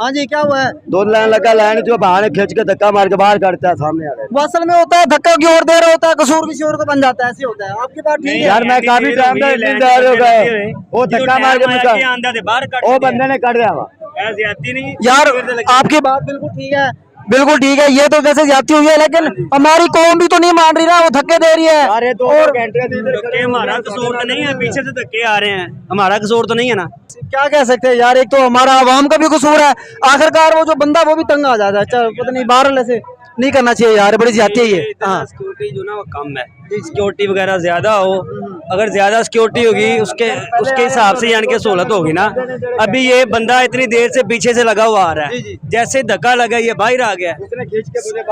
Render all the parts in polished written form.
हाँ जी, क्या हुआ है? 2 लाइन लगा, लाइन जो बाहर खींच के धक्का मार के बाहर काटता है सामने आ रहे। वो असल में होता है धक्का की ओर दे रहा होता है, कसूर किसी और को बन जाता है, ऐसे होता है। आपकी बात ठीक है यार, मैं काफी टाइम से इंतजार हो गए, वो धक्का मार के वो बंदे ने काट दिया। यार आपकी बात बिल्कुल ठीक है, बिल्कुल ठीक है। ये तो जैसे ज्यादती हुई है, लेकिन हमारी कौम भी तो नहीं मान रही ना, वो धक्के दे रही है। अरे तो और हमारा कसूर तो नहीं है, पीछे से धक्के आ रहे हैं, हमारा कसूर तो नहीं है ना। क्या कह सकते हैं यार, एक तो हमारा आवाम का भी कसूर है, आखिरकार वो जो बंदा वो भी तंग आ जाता है। चल पता नहीं, बाहर ऐसे नहीं करना चाहिए यार, बड़ी ज्यादती है ये। हाँ, सिक्योरिटी जो ना वो कम है, सिक्योरिटी वगैरह ज्यादा हो, अगर ज्यादा सिक्योरिटी होगी उसके हिसाब से यानी कि सहूलत होगी ना। अभी ये बंदा इतनी देर से पीछे से लगा हुआ आ रहा है, जैसे धक्का लगा ये बाहर आ गया।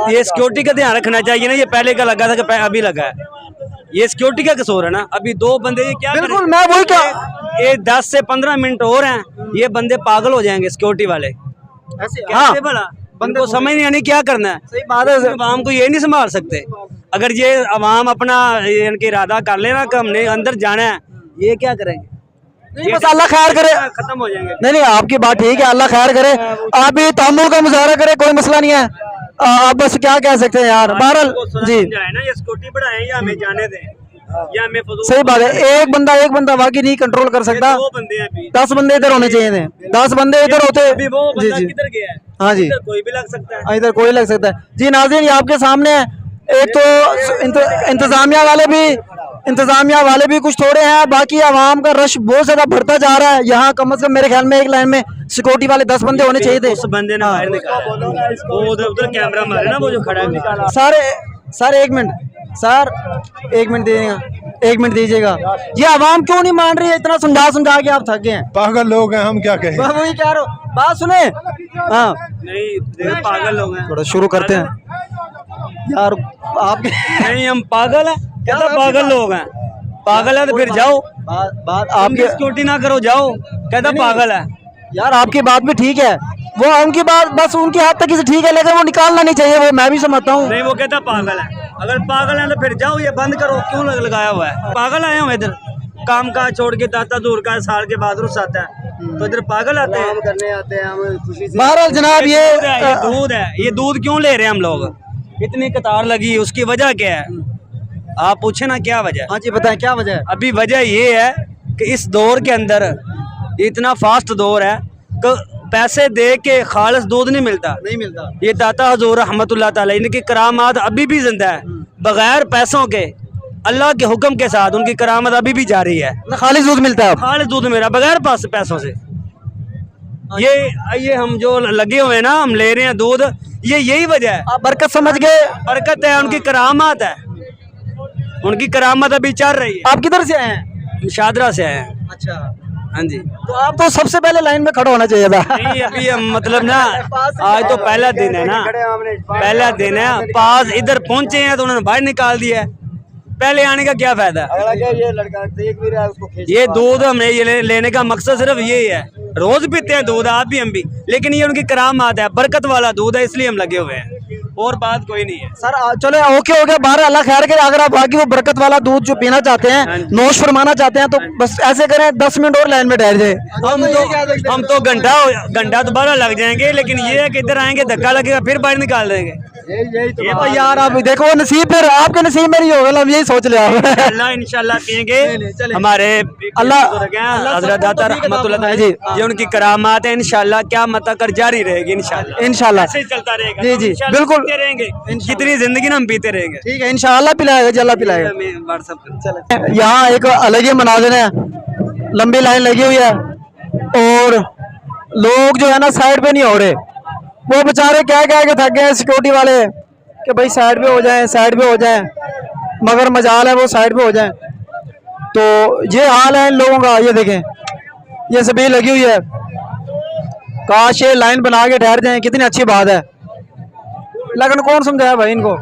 ये सिक्योरिटी का ध्यान रखना चाहिए ना, ये पहले का लगा था कि अभी लगा है, ये सिक्योरिटी का कसूर है ना। अभी 2 बंदे ये क्या बिल्कुल, मैं वही क्या, ये 10 से 15 मिनट और हैं, ये बंदे पागल हो जाएंगे सिक्योरिटी वाले। हाँ, भला बंदे को समझ नहीं आनी क्या करना है। सही बात है। अवाम को ये नहीं संभाल सकते। अगर ये अवाम अपना इनके इरादा कर लेना कि हमने अंदर जाना है, ये क्या करेंगे? नहीं, बस अल्लाह खैर करे, खत्म हो जाएंगे। नहीं आपकी बात ठीक है, अल्लाह खैर करे। आप भी तहम्मुल का मुजाहरा करे, कोई मसला नहीं है। आप बस क्या कह सकते हैं यार, बहरहाल जी। ना ये सिक्योरिटी बढ़ाएं या हमें जाने दें, या हमें सही बात है, एक बंदा वाकई नहीं कंट्रोल कर सकता। 2 बंदे हैं अभी, 10 बंदे इधर होने चाहिए थे, 10 बंदे इधर होते। अभी वो जी बंदा जी, किधर गया है? हाँ जी, इधर कोई भी लग सकता है। इधर कोई लग सकता है जी। नाज़रीन, ये आपके सामने है, एक तो इंतजामिया वाले भी कुछ थोड़े हैं, बाकी आवाम का रश बहुत ज्यादा बढ़ता जा रहा है। यहाँ कम से कम मेरे ख्याल में एक लाइन में सिक्योरिटी वाले 10 बंदे होने चाहिए थे। उस बंदे ने बाहर निकाला, वो उधर कैमरा मारे ना, वो जो खड़ा है। सर एक मिनट, सर 1 मिनट दीजिएगा, 1 मिनट दीजिएगा। ये आवाम क्यों नहीं मान रही है? इतना समझा के आप थक गए हैं। पागल लोग हैं, हम क्या कहें। मैं वही कह रहा हूँ, बात सुने। हाँ, नहीं पागल लोग हैं। थोड़ा शुरू करते हैं यार आप। नहीं हम पागल हैं, कहता पागल लोग हैं। पागल है तो फिर जाओ, बात आपकी सिक्योरिटी ना करो, जाओ। कहता पागल है यार, आपकी बात भी ठीक है, वो उनकी बात बस उनकी हद तक से ठीक है, लेकिन वो निकालना नहीं चाहिए, वो मैं भी समझता हूँ। नहीं, वो कहता पागल है। अगर पागल है तो फिर जाओ, ये बंद करो, क्यों लगाया हुआ है? पागल आए हम इधर, काम काज छोड़ के दाता दूर का साल के बाद रुस आता है, तो इधर पागल आते हैं, करने आते हैं हम खुशी से। बहरहाल जनाब, ये दूध है, ये दूध क्यों ले रहे हैं हम लोग? इतनी कतार लगी, उसकी वजह क्या है? आप पूछे ना क्या वजह। हाँ जी, बताएं क्या वजह है। अभी वजह ये है कि इस दौर के अंदर इतना फास्ट दौर है कि पैसे दे के खालिस दूध नहीं मिलता। ये दाता हजूर रहमतुल्लाह तआला, इनकी करामात अभी भी जिंदा है, बगैर पैसों के, अल्लाह के हुक्म के साथ उनकी करामात अभी भी जारी है। खालिस दूध मिलता है, खालिस दूध मेरा बगैर पैसों से। ये हम जो लगे हुए हैं ना, हम ले रहे हैं दूध, ये यही वजह है। आप बरकत समझ गए। बरकत है, उनकी करामात है, उनकी करामात अभी चल रही है। आप किधर से आए हैं? शादरा से आए हैं। अच्छा, हाँ जी। तो आप तो सबसे पहले लाइन में खड़ा होना चाहिए था। नहीं, अभी हम मतलब ना, आज तो पहला दिन है ना, पहला दिन है, पास इधर पहुंचे हैं तो उन्होंने बाहर निकाल दिया है। पहले आने का क्या फायदा? ये लड़का देख भी रहा है, उसको खींच ये दूध हमने ये लेने का मकसद सिर्फ यही है। रोज पीते हैं दूध, आप भी हम भी, लेकिन ये उनकी करामात है, बरकत वाला दूध है, इसलिए हम लगे हुए हैं, और बात कोई नहीं है। सर चलो ओके हो गया, बाहर अल्लाह खैर करे। अगर आप बाकी वो बरकत वाला दूध जो पीना चाहते हैं, नोश फरमाना चाहते हैं, तो बस ऐसे करें, 10 मिनट और लाइन में ठहर जाए। हम तो घंटा दोबारा लग जाएंगे, लेकिन ये है कि इधर आएंगे, धक्का लगेगा, फिर बाहर निकाल देंगे। ये तो यार आप देखो, नसीब फिर आपके नसीब में नहीं होगा, यही सोच लिया। इंशाल्लाह पियेंगे। हमारे अल्लाह हज़रत दाता रहमतुल्लाह जी, ये उनकी करामात है, इंशाल्लाह क्या मत कर जारी रहेगी, इंशाल्लाह ऐसे चलता रहेगा। जी जी बिल्कुल, रहेंगे कितनी जिंदगी ना हम पीते रहेंगे। ठीक है, इंशाल्लाह पिलाएगा, जल्ला पिलाएगा। यहाँ एक अलग ही मनाज़िर है, लंबी लाइन लगी हुई है, और लोग जो है ना साइड पे नहीं हो रहे। वो बेचारे क्या कह के थक गए सिक्योरिटी वाले कि भाई साइड पे हो जाएं, साइड पे हो जाएं, मगर मजाल है वो साइड पे हो जाएं। तो ये हाल है इन लोगों का। ये देखें, ये सभी लगी हुई है, काश ये लाइन बना के ठहर जाएं, कितनी अच्छी बात है, लेकिन कौन समझाया भाई इनको।